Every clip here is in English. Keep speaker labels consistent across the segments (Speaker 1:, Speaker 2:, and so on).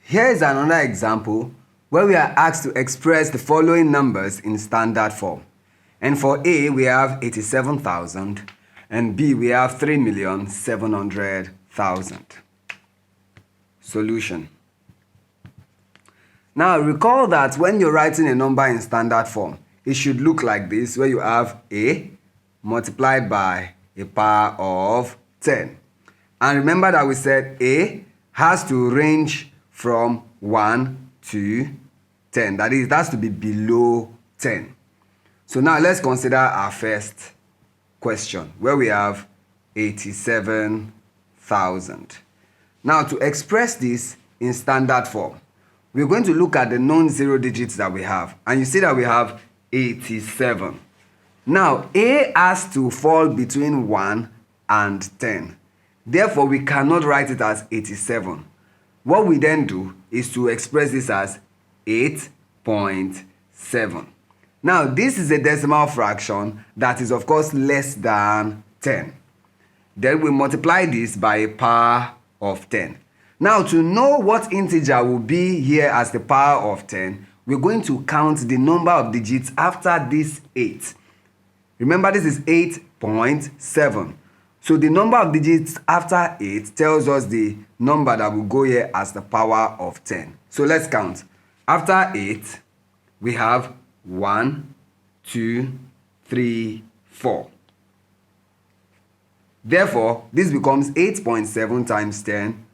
Speaker 1: Here is another example where we are asked to express the following numbers in standard form. And for A, we have 87,000, and B, we have 3,700,000. Solution. Now, recall that when you're writing a number in standard form, it should look like this, where you have A multiplied by a power of 10. And remember that we said A has to range from 1 to 10. That is, it has to be below 10. So now let's consider our first question, where we have 87,000. Now, to express this in standard form, we're going to look at the non-zero digits that we have. And you see that we have 87. Now, A has to fall between 1 and 10. Therefore, we cannot write it as 87. What we then do is to express this as 8.7. Now, this is a decimal fraction that is, of course, less than 10. Then we multiply this by a power of 10. Now, to know what integer will be here as the power of 10, we're going to count the number of digits after this 8. Remember, this is 8.7. So the number of digits after 8 tells us the number that will go here as the power of 10. So let's count. After 8, we have 1, 2, 3, 4. Therefore, this becomes 8.7 times 10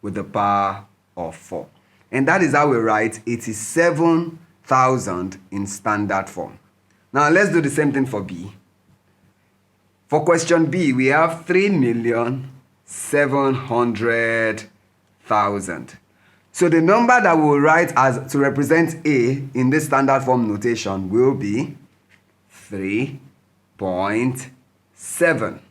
Speaker 1: with the power of 4. And that is how we write 87,000 in standard form. Now, let's do the same thing for B. For question B, we have 3,700,000. So the number that we will write as to represent A in this standard form notation will be 3.7.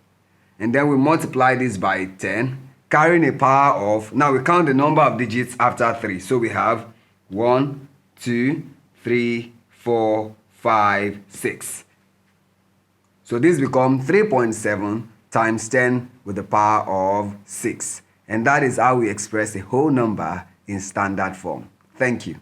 Speaker 1: And then we multiply this by 10, carrying a power of, now we count the number of digits after 3. So we have 1, 2, 3, 4, 5, 6. So this becomes 3.7 times 10 with the power of 6. And that is how we express a whole number in standard form. Thank you.